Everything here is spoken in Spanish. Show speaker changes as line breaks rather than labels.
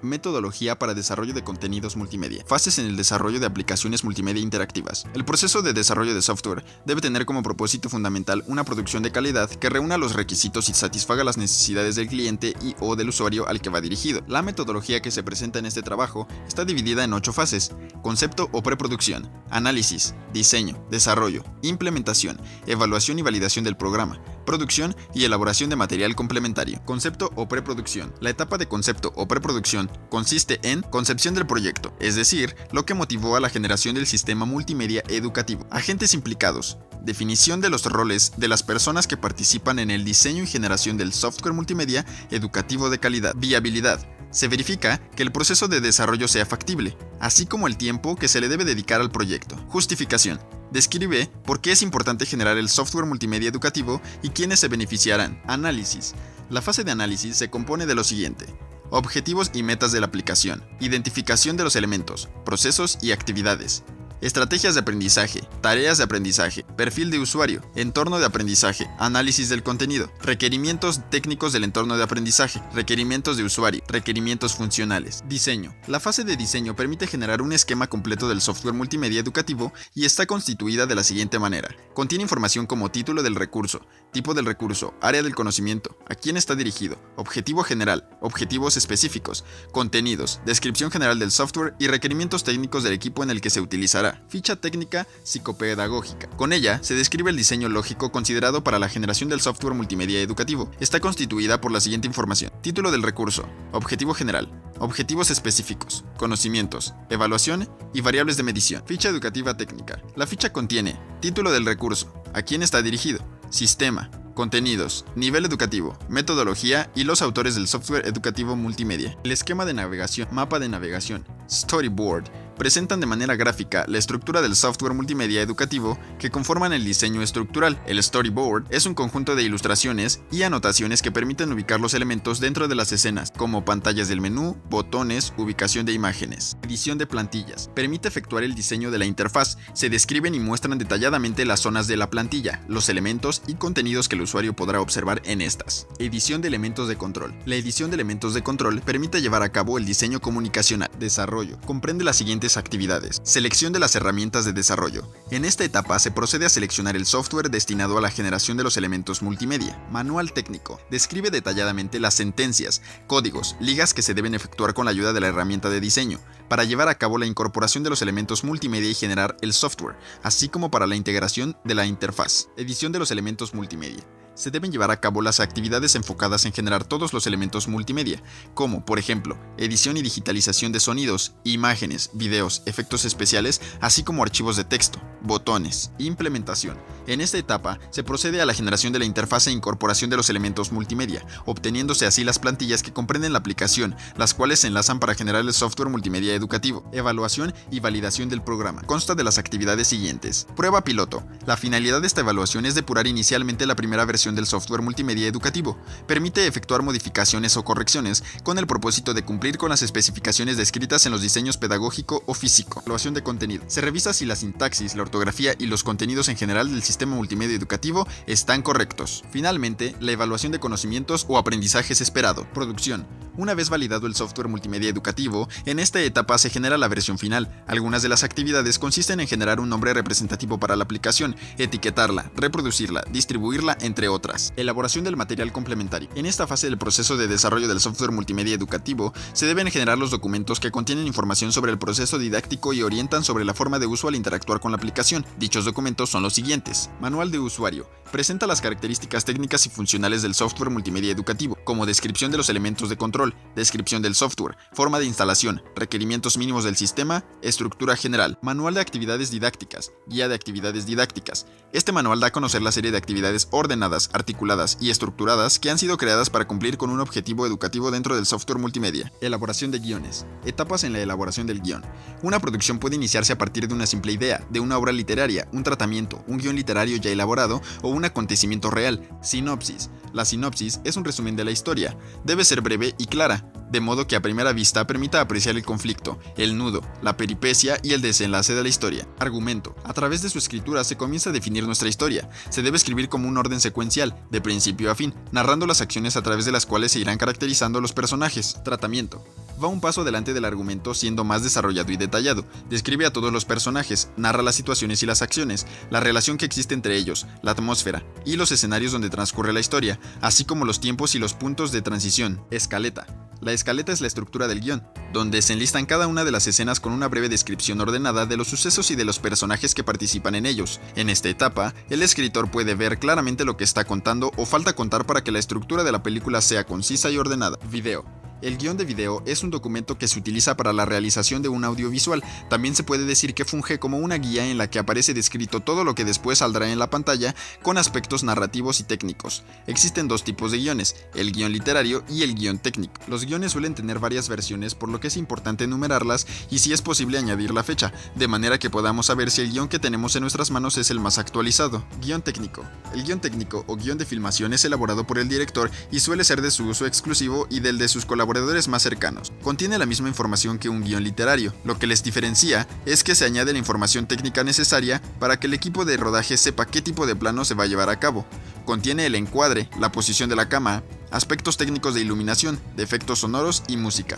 Metodología para desarrollo de contenidos multimedia. Fases en el desarrollo de aplicaciones multimedia interactivas. El proceso de desarrollo de software debe tener como propósito fundamental una producción de calidad que reúna los requisitos y satisfaga las necesidades del cliente y/o del usuario al que va dirigido. La metodología que se presenta en este trabajo está dividida en 8 fases: concepto o preproducción, análisis, diseño, desarrollo, implementación, evaluación y validación del programa, producción y elaboración de material complementario. Concepto o preproducción. La etapa de concepto o preproducción consiste en concepción del proyecto, es decir, lo que motivó a la generación del sistema multimedia educativo. Agentes implicados. Definición de los roles de las personas que participan en el diseño y generación del software multimedia educativo de calidad. Viabilidad. Se verifica que el proceso de desarrollo sea factible, así como el tiempo que se le debe dedicar al proyecto. Justificación. Describe por qué es importante generar el software multimedia educativo y quiénes se beneficiarán. Análisis. La fase de análisis se compone de lo siguiente: objetivos y metas de la aplicación, identificación de los elementos, procesos y actividades, estrategias de aprendizaje, tareas de aprendizaje, perfil de usuario, entorno de aprendizaje, análisis del contenido, requerimientos técnicos del entorno de aprendizaje, requerimientos de usuario, requerimientos funcionales. Diseño. La fase de diseño permite generar un esquema completo del software multimedia educativo y está constituida de la siguiente manera. Contiene información como título del recurso, tipo del recurso, área del conocimiento, a quién está dirigido, objetivo general, objetivos específicos, contenidos, descripción general del software y requerimientos técnicos del equipo en el que se utilizará. Ficha técnica psicopedagógica. Con ella se describe el diseño lógico considerado para la generación del software multimedia educativo. Está constituida por la siguiente información: título del recurso, objetivo general, objetivos específicos, conocimientos, evaluación y variables de medición. Ficha educativa técnica. La ficha contiene título del recurso, a quién está dirigido, sistema, contenidos, nivel educativo, metodología y los autores del software educativo multimedia. El esquema de navegación, mapa de navegación, storyboard, presentan de manera gráfica la estructura del software multimedia educativo que conforman el diseño estructural. El storyboard es un conjunto de ilustraciones y anotaciones que permiten ubicar los elementos dentro de las escenas, como pantallas del menú, botones, ubicación de imágenes. Edición de plantillas. Permite efectuar el diseño de la interfaz. Se describen y muestran detalladamente las zonas de la plantilla, los elementos y contenidos que el usuario podrá observar en estas. Edición de elementos de control. La edición de elementos de control permite llevar a cabo el diseño comunicacional. Desarrollo. Comprende las siguientes actividades. Selección de las herramientas de desarrollo. En esta etapa se procede a seleccionar el software destinado a la generación de los elementos multimedia. Manual técnico. Describe detalladamente las sentencias, códigos, ligas que se deben efectuar con la ayuda de la herramienta de diseño, para llevar a cabo la incorporación de los elementos multimedia y generar el software, así como para la integración de la interfaz. Edición de los elementos multimedia. Se deben llevar a cabo las actividades enfocadas en generar todos los elementos multimedia, como, por ejemplo, edición y digitalización de sonidos, imágenes, videos, efectos especiales, así como archivos de texto, botones. Implementación. En esta etapa, se procede a la generación de la interfaz e incorporación de los elementos multimedia, obteniéndose así las plantillas que comprenden la aplicación, las cuales se enlazan para generar el software multimedia educativo. Evaluación y validación del programa. Consta de las actividades siguientes. Prueba piloto. La finalidad de esta evaluación es depurar inicialmente la primera versión del software multimedia educativo. Permite efectuar modificaciones o correcciones con el propósito de cumplir con las especificaciones descritas en los diseños pedagógico o físico. Evaluación de contenido. Se revisa si la sintaxis, la ortografía y los contenidos en general del sistema multimedia educativo están correctos. Finalmente, la evaluación de conocimientos o aprendizajes esperado. Producción. Una vez validado el software multimedia educativo, en esta etapa se genera la versión final. Algunas de las actividades consisten en generar un nombre representativo para la aplicación, etiquetarla, reproducirla, distribuirla, entre otras. Elaboración del material complementario. En esta fase del proceso de desarrollo del software multimedia educativo, se deben generar los documentos que contienen información sobre el proceso didáctico y orientan sobre la forma de uso al interactuar con la aplicación. Dichos documentos son los siguientes: manual de usuario. Presenta las características técnicas y funcionales del software multimedia educativo, como descripción de los elementos de control, descripción del software, forma de instalación, requerimientos mínimos del sistema, estructura general. Manual de actividades didácticas, guía de actividades didácticas. Este manual da a conocer la serie de actividades ordenadas, articuladas y estructuradas que han sido creadas para cumplir con un objetivo educativo dentro del software multimedia. Elaboración de guiones. Etapas en la elaboración del guión. Una producción puede iniciarse a partir de una simple idea, de una obra literaria, un tratamiento, un guión literario ya elaborado o un acontecimiento real. Sinopsis. La sinopsis es un resumen de la historia. Debe ser breve y clara. de modo que a primera vista permita apreciar el conflicto, el nudo, la peripecia y el desenlace de la historia. Argumento. A través de su escritura se comienza a definir nuestra historia. Se debe escribir como un orden secuencial, de principio a fin, narrando las acciones a través de las cuales se irán caracterizando los personajes. Tratamiento. Va un paso adelante del argumento siendo más desarrollado y detallado. Describe a todos los personajes, narra las situaciones y las acciones, la relación que existe entre ellos, la atmósfera y los escenarios donde transcurre la historia, así como los tiempos y los puntos de transición. Escaleta. La escaleta es la estructura del guión, donde se enlistan cada una de las escenas con una breve descripción ordenada de los sucesos y de los personajes que participan en ellos. En esta etapa, el escritor puede ver claramente lo que está contando o falta contar para que la estructura de la película sea concisa y ordenada. Video. El guión de video es un documento que se utiliza para la realización de un audiovisual. También se puede decir que funge como una guía en la que aparece descrito todo lo que después saldrá en la pantalla con aspectos narrativos y técnicos. Existen dos tipos de guiones, el guión literario y el guión técnico. Los guiones suelen tener varias versiones, por lo que es importante enumerarlas y si es posible añadir la fecha, de manera que podamos saber si el guión que tenemos en nuestras manos es el más actualizado. Guión técnico. El guión técnico o guión de filmación es elaborado por el director y suele ser de su uso exclusivo y del de sus colaboradores más cercanos. Contiene la misma información que un guión literario. Lo que les diferencia es que se añade la información técnica necesaria para que el equipo de rodaje sepa qué tipo de plano se va a llevar a cabo. Contiene el encuadre, la posición de la cámara, aspectos técnicos de iluminación, de efectos sonoros y música.